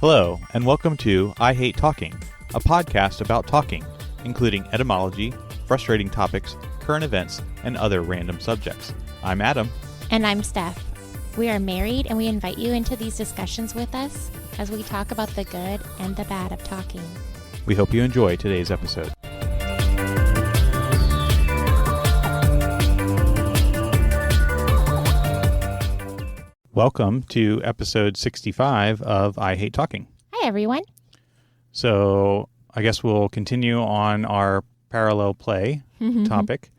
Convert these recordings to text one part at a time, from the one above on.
Hello, and welcome to I Hate Talking, a podcast about talking, including etymology, frustrating topics, current events, and other random subjects. I'm Adam. And I'm Steph. We are married, and we invite you into these discussions with us as we talk about the good and the bad of talking. We hope you enjoy today's episode. Welcome to episode 65 of I Hate Talking. Hi, everyone. So I guess we'll continue on our parallel play topic.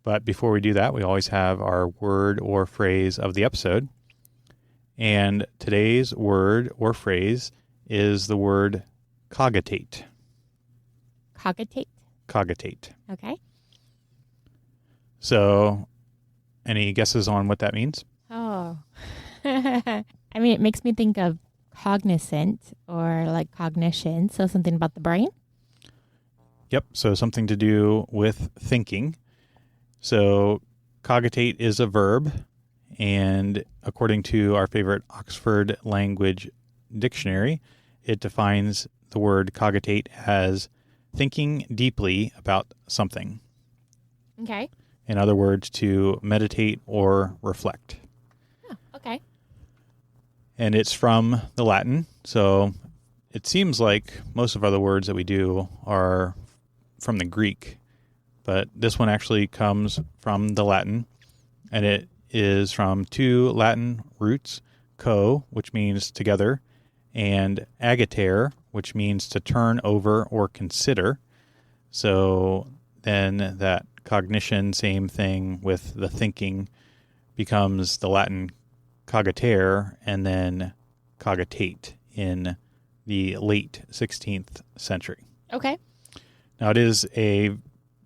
But before we do that, we always have our word or phrase of the episode. And today's word or phrase is the word cogitate. Cogitate? Cogitate. Okay. So any guesses on what that means? Oh. I mean, it makes me think of cognizant or like cognition. So something about the brain? Yep. So something to do with thinking. So cogitate is a verb. And according to our favorite Oxford Language Dictionary, it defines the word cogitate as thinking deeply about something. Okay. In other words, to meditate or reflect. Oh, okay. And it's from the Latin, so it seems like most of other words that we do are from the Greek, but this one actually comes from the Latin, and it is from two Latin roots, co, which means together, and agitare, which means to turn over or consider. So then that cognition, same thing with the thinking, becomes the Latin cogitare and then cogitate in the late 16th century. Okay. Now, it is a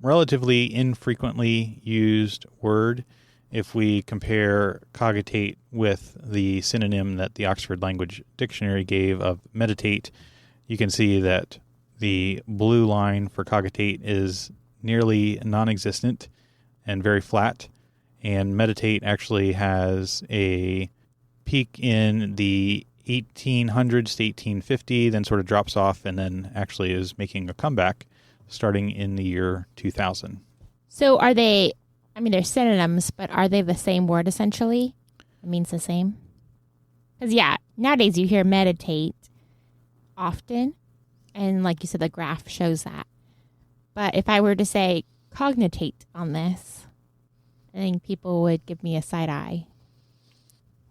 relatively infrequently used word. If we compare cogitate with the synonym that the Oxford Language Dictionary gave of meditate, you can see that the blue line for cogitate is nearly non-existent and very flat. And meditate actually has a peak in the 1800s to 1850, then sort of drops off, and then actually is making a comeback starting in the year 2000. So are they, I mean, they're synonyms, but are they the same word essentially? It means the same? Because, yeah, nowadays you hear meditate often, and like you said, the graph shows that. But if I were to say cogitate on this, I think people would give me a side eye.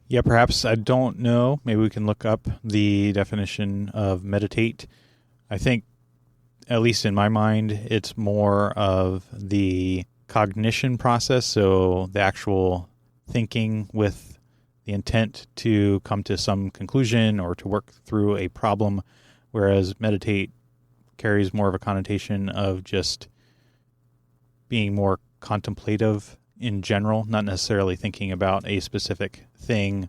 Yeah, perhaps. I don't know. Maybe we can look up the definition of meditate. I think, at least in my mind, it's more of the cognition process, so the actual thinking with the intent to come to some conclusion or to work through a problem, whereas meditate carries more of a connotation of just being more contemplative in general, not necessarily thinking about a specific thing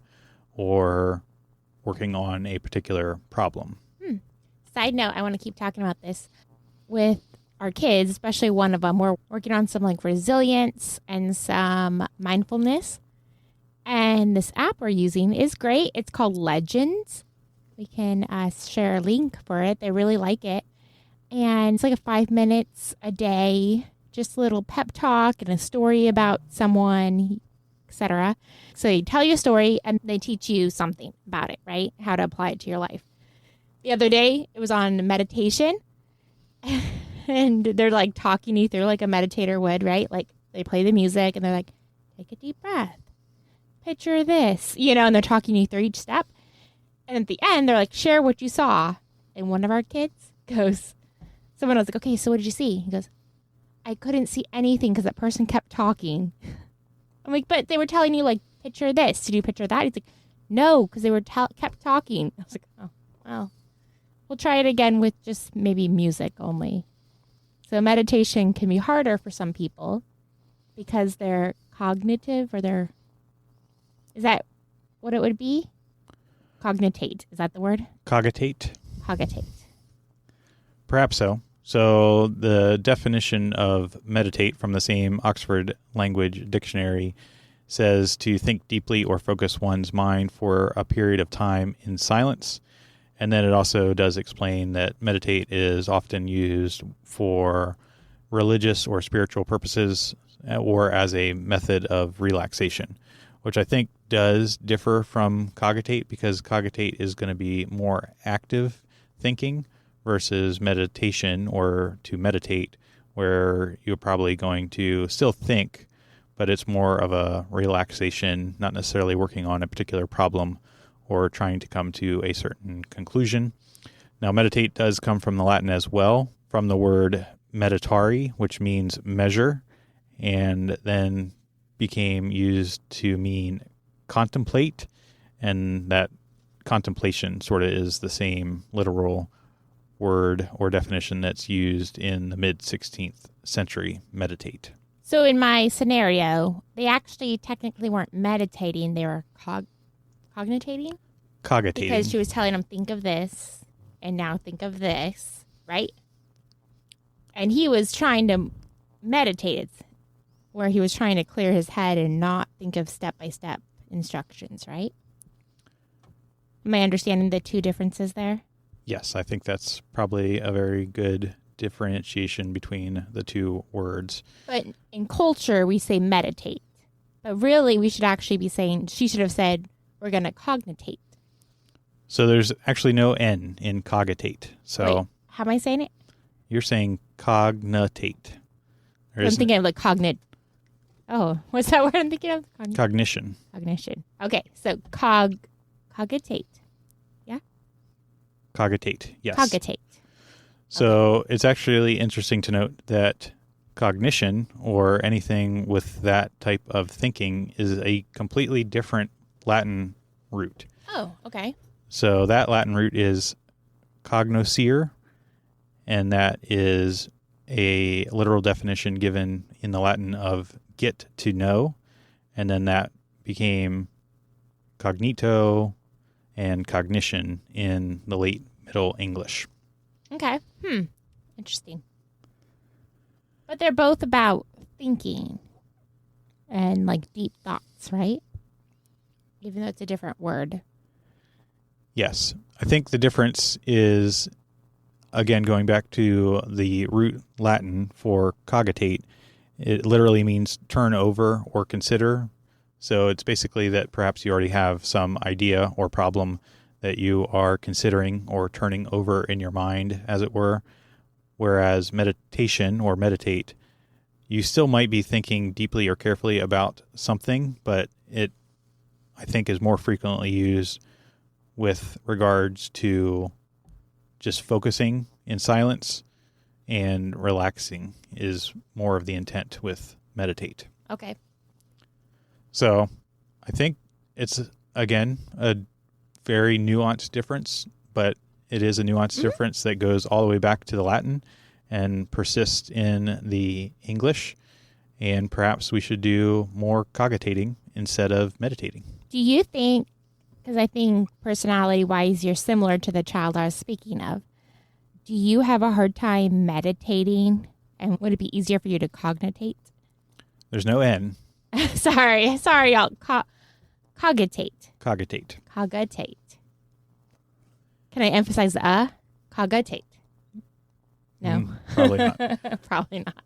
or working on a particular problem. Side note, I want to keep talking about this with our kids, especially one of them. We're working on some like resilience and some mindfulness. And this app we're using is great. It's called Legends. We can share a link for it. They really like it. And it's like 5 minutes a day, just a little pep talk and a story about someone, etc. So they tell you a story and they teach you something about it, right? How to apply it to your life. The other day, it was on meditation. And they're like talking you through like a meditator would, right? Like they play the music and they're like, take a deep breath. Picture this, and they're talking you through each step. And at the end, they're like, share what you saw. And one of our kids goes, someone was like, okay, so what did you see? He goes, I couldn't see anything because that person kept talking. I'm like, but they were telling you, like, picture this. Did you picture that? He's like, no, because they were kept talking. I was like, oh, well, we'll try it again with just maybe music only. So meditation can be harder for some people because they're cognitive or is that what it would be? Cogitate. Is that the word? Cogitate. Cogitate. Perhaps so. So the definition of meditate from the same Oxford Language Dictionary says to think deeply or focus one's mind for a period of time in silence. And then it also does explain that meditate is often used for religious or spiritual purposes or as a method of relaxation, which I think does differ from cogitate, because cogitate is going to be more active thinking versus meditation, or to meditate, where you're probably going to still think, but it's more of a relaxation, not necessarily working on a particular problem or trying to come to a certain conclusion. Now, meditate does come from the Latin as well, from the word meditare, which means measure, and then became used to mean contemplate, and that contemplation sort of is the same literal word or definition that's used in the mid-16th century, meditate. So in my scenario, they actually technically weren't meditating, they were cogitating? Cogitating. Because she was telling him, think of this, and now think of this, right? And he was trying to meditate, where he was trying to clear his head and not think of step-by-step instructions, right? Am I understanding the two differences there? Yes, I think that's probably a very good differentiation between the two words. But in culture, we say meditate. But really, we should actually be saying, she should have said, we're going to cogitate. So there's actually no N in cogitate. So wait, how am I saying it? You're saying cognitate. I'm thinking of like cognate. Oh, what's that word I'm thinking of? Cognition. Cognition. Okay, so cogitate. Yeah? Cogitate, yes. Cogitate. So It's actually interesting to note that cognition, or anything with that type of thinking, is a completely different Latin root. Oh, okay. So that Latin root is cognoscere, and that is a literal definition given in the Latin of get to know, and then that became cognito and cognition in the late Middle English. Okay. Interesting. But they're both about thinking and like deep thoughts, right? Even though it's a different word. Yes. I think the difference is, again, going back to the root Latin for cogitate, it literally means turn over or consider. So it's basically that perhaps you already have some idea or problem that you are considering or turning over in your mind, as it were. Whereas meditation or meditate, you still might be thinking deeply or carefully about something, but it, I think, is more frequently used with regards to just focusing in silence, and relaxing is more of the intent with meditate. Okay. So I think it's, again, a very nuanced difference, but it is a nuanced difference that goes all the way back to the Latin and persists in the English. And perhaps we should do more cogitating instead of meditating. Do you think, because I think personality-wise you're similar to the child I was speaking of, do you have a hard time meditating? And would it be easier for you to cogitate? There's no N. sorry, y'all. Cogitate. Cogitate. Cogitate. Can I emphasize the cogitate? No. Probably not. Probably not.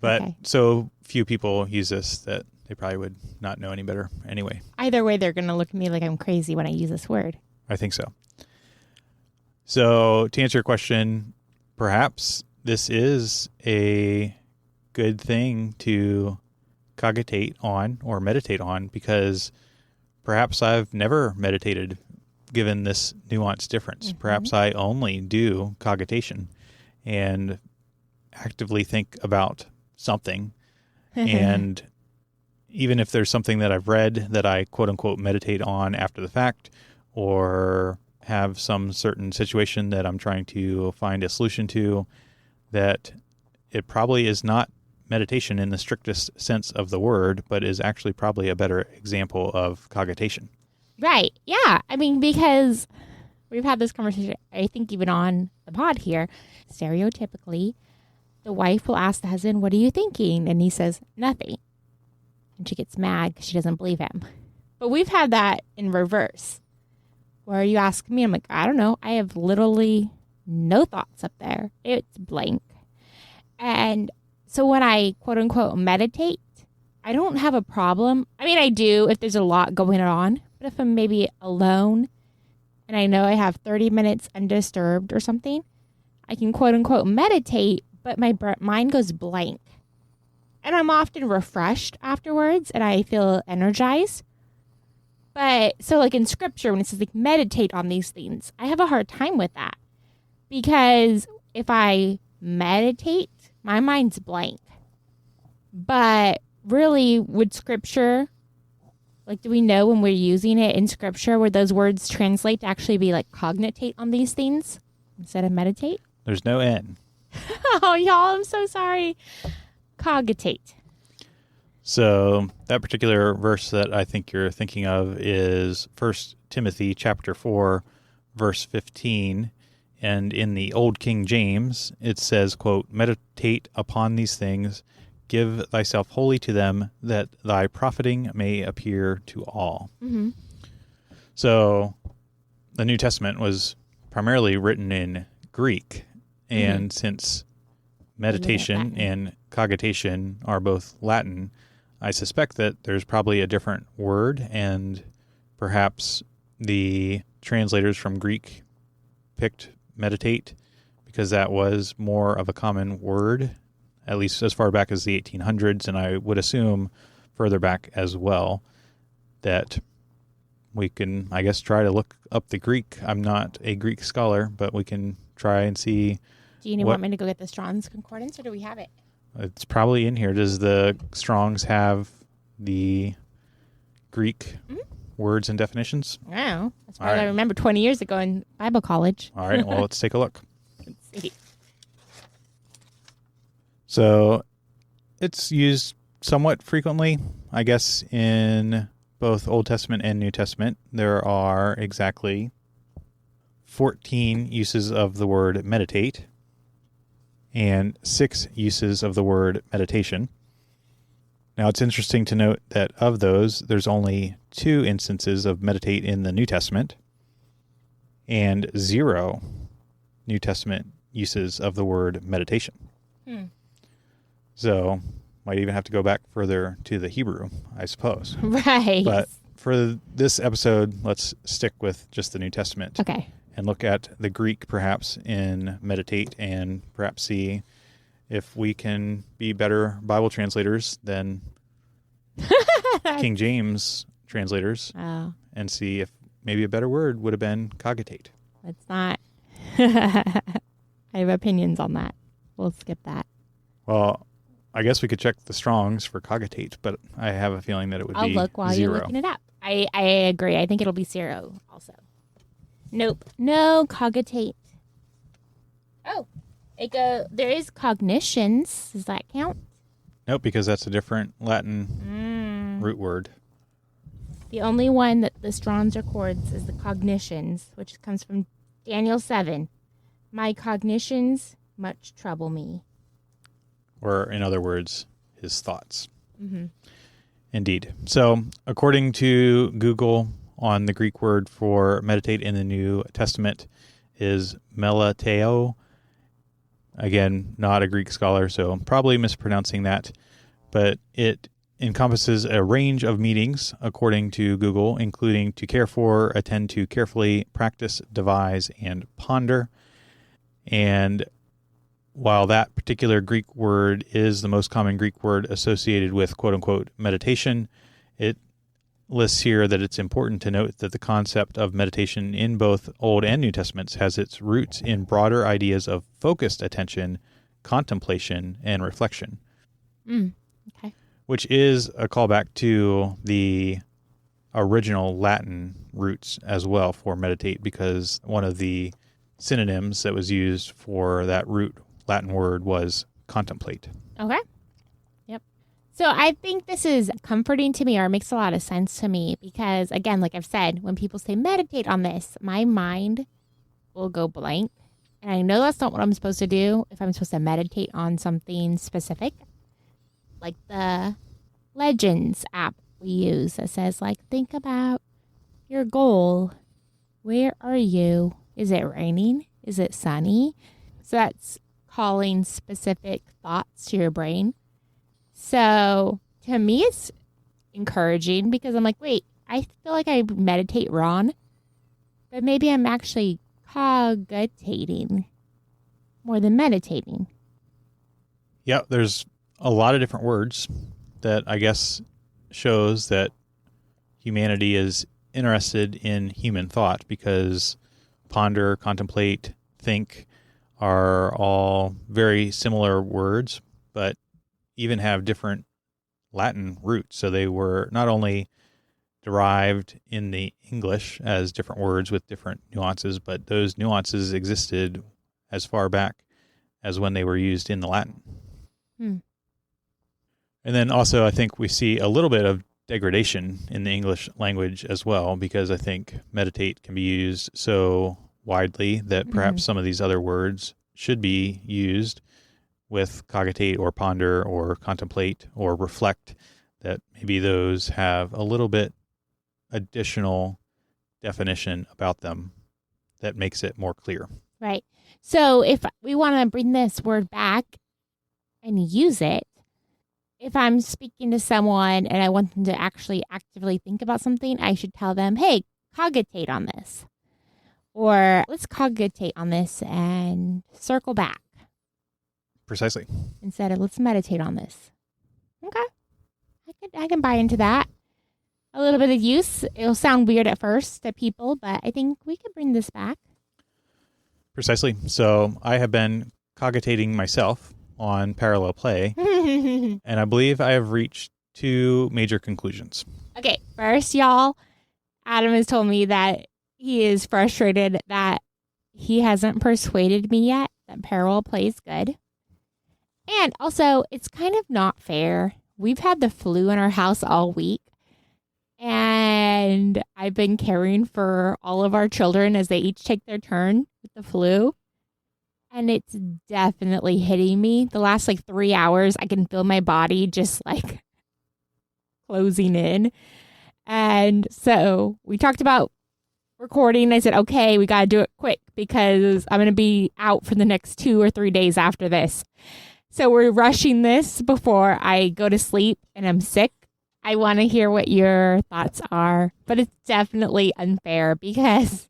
But Okay. So few people use this that they probably would not know any better anyway. Either way, they're going to look at me like I'm crazy when I use this word. I think so. So to answer your question, perhaps this is a good thing to cogitate on or meditate on, because perhaps I've never meditated given this nuanced difference. Mm-hmm. Perhaps I only do cogitation and actively think about something. And even if there's something that I've read that I quote unquote meditate on after the fact, or have some certain situation that I'm trying to find a solution to, that it probably is not meditation in the strictest sense of the word, but is actually probably a better example of cogitation. Right. Yeah. I mean, because we've had this conversation, I think even on the pod here, stereotypically, the wife will ask the husband, what are you thinking? And he says, nothing. And she gets mad because she doesn't believe him. But we've had that in reverse, where you ask me, I'm like, I don't know. I have literally no thoughts up there. It's blank. And so when I quote unquote meditate, I don't have a problem. I mean, I do if there's a lot going on, but if I'm maybe alone and I know I have 30 minutes undisturbed or something, I can quote unquote meditate, but my mind goes blank. And I'm often refreshed afterwards and I feel energized. But so like in scripture, when it says like meditate on these things, I have a hard time with that because if I meditate, my mind's blank. But really, would scripture, like, do we know when we're using it in scripture where those words translate to actually be like cogitate on these things instead of meditate? There's no N. Oh, y'all, I'm so sorry. Cogitate. So that particular verse that I think you're thinking of is 1 Timothy chapter 4, verse 15. And in the Old King James, it says, quote, meditate upon these things, give thyself wholly to them, that thy profiting may appear to all. Mm-hmm. So the New Testament was primarily written in Greek. And since meditation and cogitation are both Latin, I suspect that there's probably a different word, and perhaps the translators from Greek picked meditate because that was more of a common word, at least as far back as the 1800s, and I would assume further back as well, that we can, I guess, try to look up the Greek. I'm not a Greek scholar, but we can try and see. Do you want me to go get the Strong's Concordance, or do we have it? It's probably in here. Does the Strong's have the Greek words and definitions? No. That's what I remember 20 years ago in Bible college. All right. Well, let's take a look. Let's see. So it's used somewhat frequently, I guess, in both Old Testament and New Testament. There are exactly 14 uses of the word meditate and 6 uses of the word meditation. Now, it's interesting to note that of those, there's only 2 instances of meditate in the New Testament and 0 New Testament uses of the word meditation. So, might even have to go back further to the Hebrew, I suppose. Right. But for this episode, let's stick with just the New Testament. Okay. And look at the Greek, perhaps, in meditate, and perhaps see if we can be better Bible translators than King James translators, and see if maybe a better word would have been cogitate. It's not. I have opinions on that. We'll skip that. Well, I guess we could check the Strongs for cogitate, but I have a feeling that it would be 0. I'll look while you're looking it up. I agree. I think it'll be 0 also. Nope. No, cogitate. Oh, there is cognitions. Does that count? Nope, because that's a different Latin root word. The only one that the Strong's records is the cognitions, which comes from Daniel 7. My cognitions much trouble me. Or, in other words, his thoughts. Indeed. So, according to Google, on the Greek word for meditate in the New Testament is melateo. Again, not a Greek scholar, so probably mispronouncing that. But it encompasses a range of meanings, according to Google, including to care for, attend to carefully, practice, devise, and ponder. And while that particular Greek word is the most common Greek word associated with quote-unquote meditation, it lists here that it's important to note that the concept of meditation in both Old and New Testaments has its roots in broader ideas of focused attention, contemplation, and reflection. Okay. Which is a callback to the original Latin roots as well for meditate, because one of the synonyms that was used for that root Latin word was contemplate. Okay. Yep. So I think this is comforting to me, or it makes a lot of sense to me, because again, like I've said, when people say meditate on this, my mind will go blank. And I know that's not what I'm supposed to do if I'm supposed to meditate on something specific. Like the Legends app we use that says, like, think about your goal Where are you? Is it raining? Is it sunny? So that's calling specific thoughts to your brain. So to me, it's encouraging because I'm like, wait, I feel like I meditate wrong, but maybe I'm actually cogitating more than meditating. Yeah, there's a lot of different words that I guess shows that humanity is interested in human thought, because ponder, contemplate, think are all very similar words, but even have different Latin roots. So they were not only derived in the English as different words with different nuances, but those nuances existed as far back as when they were used in the Latin. And then also I think we see a little bit of degradation in the English language as well, because I think meditate can be used so widely that perhaps some of these other words should be used with cogitate or ponder or contemplate or reflect, that maybe those have a little bit additional definition about them that makes it more clear. Right. So if we want to bring this word back and use it, if I'm speaking to someone and I want them to actually actively think about something, I should tell them, hey, cogitate on this. Or let's cogitate on this and circle back. Precisely. Instead of let's meditate on this. Okay. I can buy into that. A little bit of use. It'll sound weird at first to people, but I think we can bring this back. Precisely. So I have been cogitating myself on parallel play, and I believe I have reached two major conclusions. Okay, first, y'all, Adam has told me that he is frustrated that he hasn't persuaded me yet that parallel play is good. And also, it's kind of not fair. We've had the flu in our house all week, and I've been caring for all of our children as they each take their turn with the flu. And it's definitely hitting me. The last 3 hours, I can feel my body just closing in. And so we talked about recording. I said, okay, we got to do it quick because I'm going to be out for the next 2 or 3 days after this. So we're rushing this before I go to sleep and I'm sick. I want to hear what your thoughts are, but it's definitely unfair because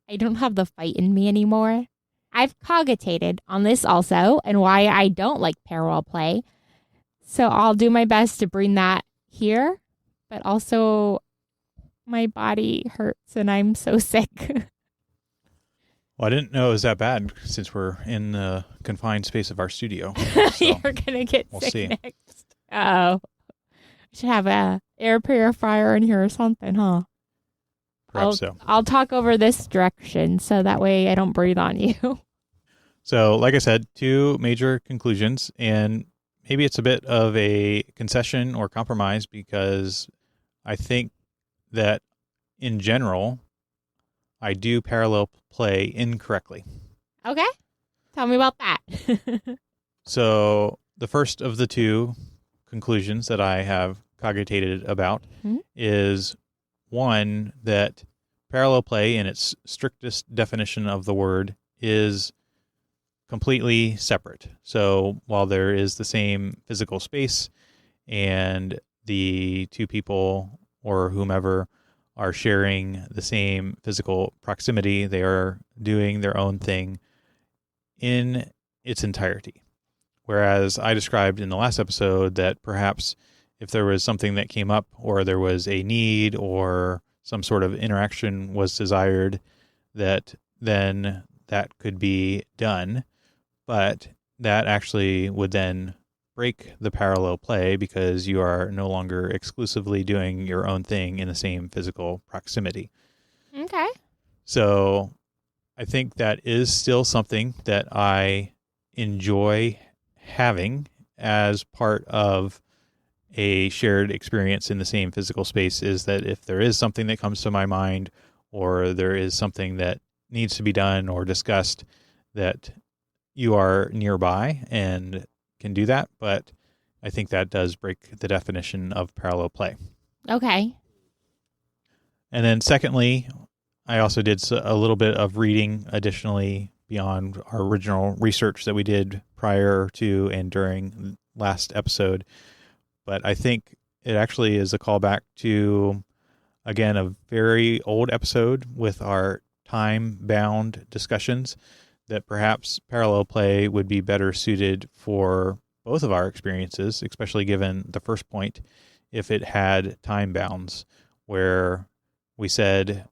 I don't have the fight in me anymore. I've cogitated on this also and why I don't like parallel play. So I'll do my best to bring that here, but also my body hurts and I'm so sick. Well, I didn't know it was that bad since we're in the confined space of our studio. So You're going to get we'll sick see. next. Oh, we should have a air purifier in here or something, huh? Perhaps so. I'll talk over this direction so that way I don't breathe on you. So, like I said, two major conclusions, and maybe it's a bit of a concession or compromise because I think that in general, I do parallel play incorrectly. Okay. Tell me about that. So, the first of the two conclusions that I have cogitated about is one, that parallel play in its strictest definition of the word is completely separate. So while there is the same physical space and the two people or whomever are sharing the same physical proximity, they are doing their own thing in its entirety. Whereas I described in the last episode that perhaps if there was something that came up or there was a need or some sort of interaction was desired, that then that could be done. But that actually would then break the parallel play because you are no longer exclusively doing your own thing in the same physical proximity. Okay. So I think that is still something that I enjoy having as part of a shared experience in the same physical space, is that if there is something that comes to my mind or there is something that needs to be done or discussed, that you are nearby and can do that. But I think that does break the definition of parallel play. Okay. And then secondly, I also did a little bit of reading additionally beyond our original research that we did prior to and during last episode. But I think it actually is a callback to, again, a very old episode with our time-bound discussions that perhaps parallel play would be better suited for both of our experiences, especially given the first point, if it had time bounds where we said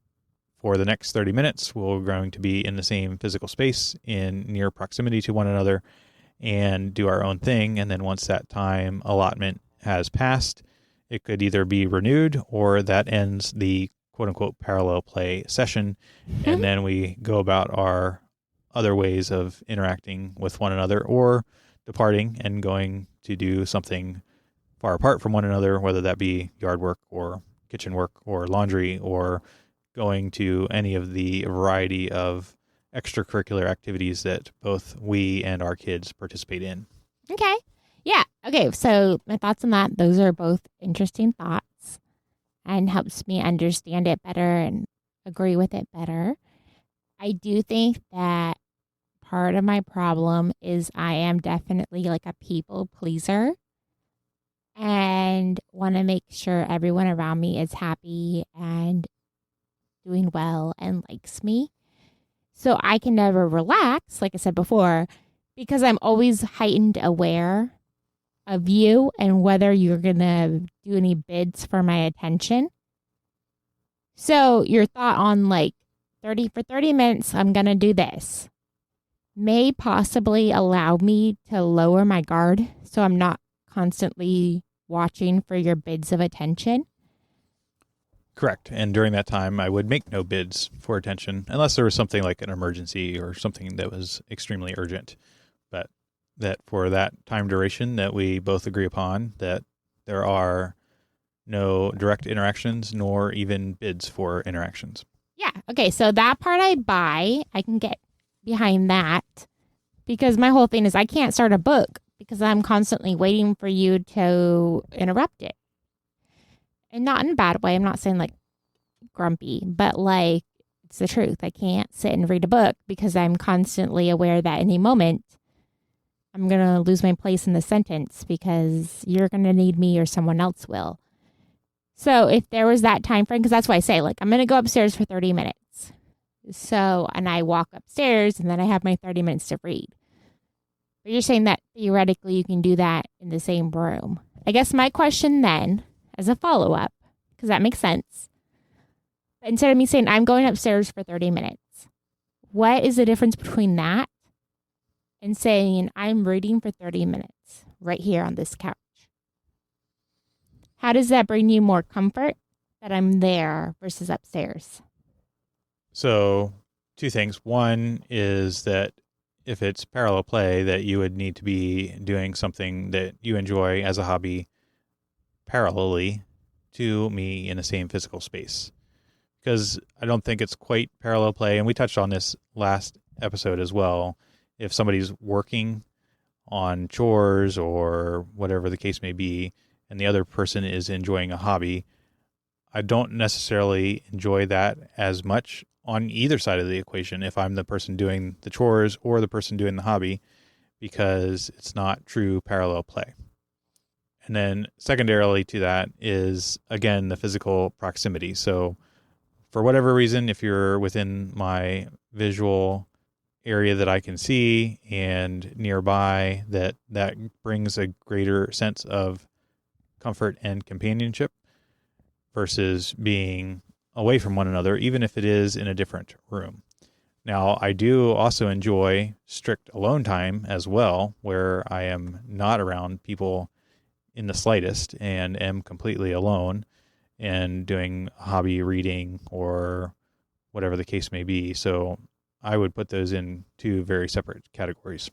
for the next 30 minutes, we're going to be in the same physical space in near proximity to one another and do our own thing. And then once that time allotment has passed, it could either be renewed or that ends the quote unquote parallel play session. And then we go about our other ways of interacting with one another or departing and going to do something far apart from one another, whether that be yard work or kitchen work or laundry or going to any of the variety of extracurricular activities that both we and our kids participate in. Okay. Yeah. Okay. So my thoughts on that, those are both interesting thoughts and helps me understand it better and agree with it better. I do think that part of my problem is I am definitely like a people pleaser and want to make sure everyone around me is happy and doing well and likes me. So I can never relax, like I said before, because I'm always heightened aware of you and whether you're going to do any bids for my attention. So your thought on like 30 minutes, I'm going to do this may possibly allow me to lower my guard so I'm not constantly watching for your bids of attention. Correct. And during that time, I would make no bids for attention unless there was something like an emergency or something that was extremely urgent. But that for that time duration that we both agree upon, that there are no direct interactions nor even bids for interactions. Yeah. Okay. So that part I buy. I can get behind that because my whole thing is I can't start a book because I'm constantly waiting for you to interrupt it. And not in a bad way. I'm not saying like grumpy, but like it's the truth. I can't sit and read a book because I'm constantly aware that any moment I'm going to lose my place in the sentence because you're going to need me or someone else will. So if there was that time frame, because that's why I say like I'm going to go upstairs for 30 minutes. So, and I walk upstairs and then I have my 30 minutes to read. But you're saying that theoretically you can do that in the same room. I guess my question then, as a follow-up, because that makes sense. But instead of me saying I'm going upstairs for 30 minutes, what is the difference between that and saying I'm reading for 30 minutes right here on this couch? How does that bring you more comfort that I'm there versus upstairs? So 2 things. One is that if it's parallel play, that you would need to be doing something that you enjoy as a hobby parallelly to me in the same physical space. Because I don't think it's quite parallel play, and we touched on this last episode as well. If somebody's working on chores or whatever the case may be, and the other person is enjoying a hobby, I don't necessarily enjoy that as much on either side of the equation if I'm the person doing the chores or the person doing the hobby, because it's not true parallel play. And then secondarily to that is, again, the physical proximity. So for whatever reason, if you're within my visual area that I can see and nearby, that brings a greater sense of comfort and companionship versus being away from one another, even if it is in a different room. Now, I do also enjoy strict alone time as well, where I am not around people in the slightest and am completely alone and doing hobby reading or whatever the case may be. So I would put those in 2 very separate categories.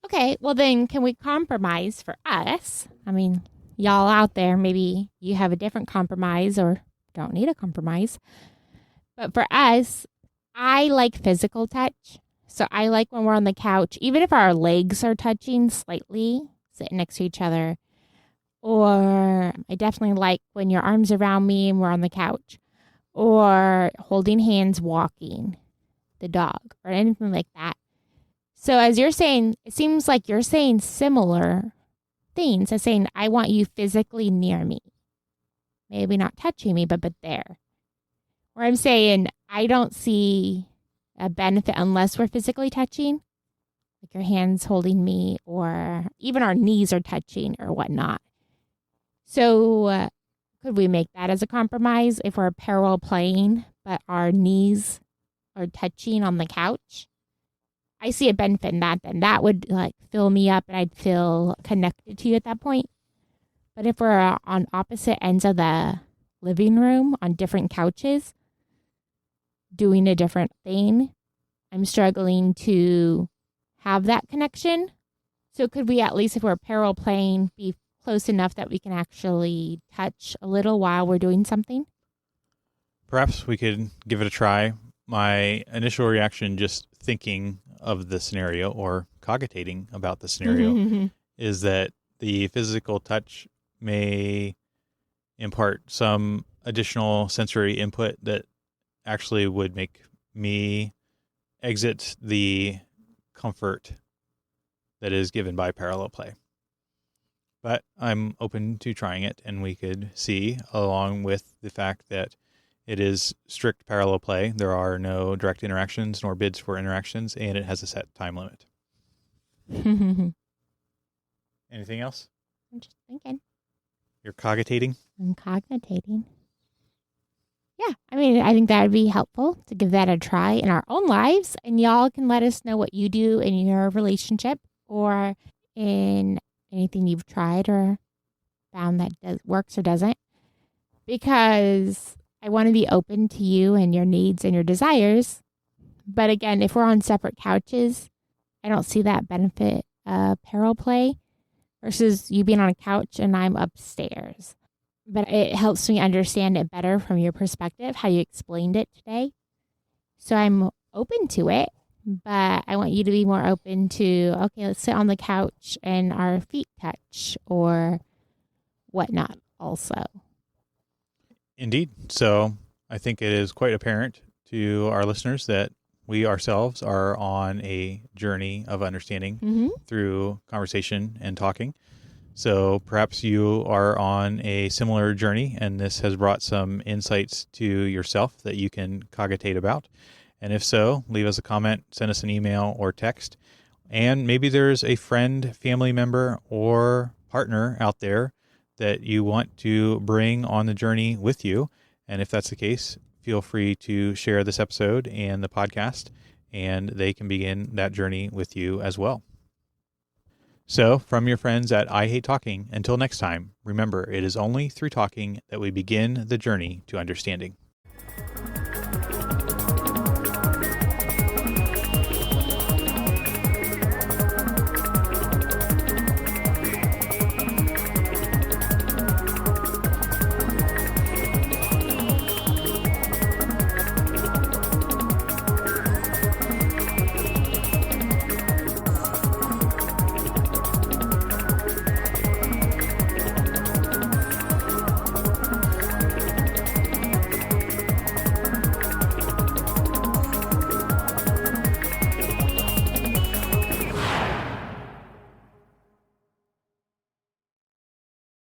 Okay, well then can we compromise for us? I mean, y'all out there, maybe you have a different compromise or don't need a compromise. But for us, I like physical touch. So I like when we're on the couch, even if our legs are touching slightly, sitting next to each other. Or I definitely like when your arms around me and we're on the couch. or holding hands walking the dog or anything like that. So as you're saying, it seems like you're saying similar things as saying, I want you physically near me. Maybe not touching me, but there. Where I'm saying, I don't see a benefit unless we're physically touching, like your hands holding me or even our knees are touching or whatnot. So could we make that as a compromise if we're parallel playing, but our knees are touching on the couch? I see a benefit in that then. That would like fill me up and I'd feel connected to you at that point. But if we're on opposite ends of the living room on different couches, doing a different thing, I'm struggling to have that connection. So could we at least, if we're parallel playing, be close enough that we can actually touch a little while we're doing something? Perhaps we could give it a try. My initial reaction, just thinking of the scenario or cogitating about the scenario, is that the physical touch may impart some additional sensory input that actually would make me exit the comfort that is given by parallel play. But I'm open to trying it, and we could see, along with the fact that it is strict parallel play, there are no direct interactions nor bids for interactions, and it has a set time limit. Anything else? I'm just thinking. You're cogitating? I'm cogitating. Yeah, I mean, I think that would be helpful to give that a try in our own lives. And y'all can let us know what you do in your relationship or in anything you've tried or found that works or doesn't. Because I want to be open to you and your needs and your desires. But again, if we're on separate couches, I don't see that benefit parallel play versus you being on a couch and I'm upstairs. But it helps me understand it better from your perspective, how you explained it today. So I'm open to it, but I want you to be more open to, okay, let's sit on the couch and our feet touch or whatnot also. Indeed. So I think it is quite apparent to our listeners that we ourselves are on a journey of understanding through conversation and talking. So perhaps you are on a similar journey, and this has brought some insights to yourself that you can cogitate about. And if so, leave us a comment, send us an email or text. And maybe there's a friend, family member, or partner out there that you want to bring on the journey with you. And if that's the case, feel free to share this episode and the podcast, and they can begin that journey with you as well. So, from your friends at I Hate Talking, until next time, remember, it is only through talking that we begin the journey to understanding.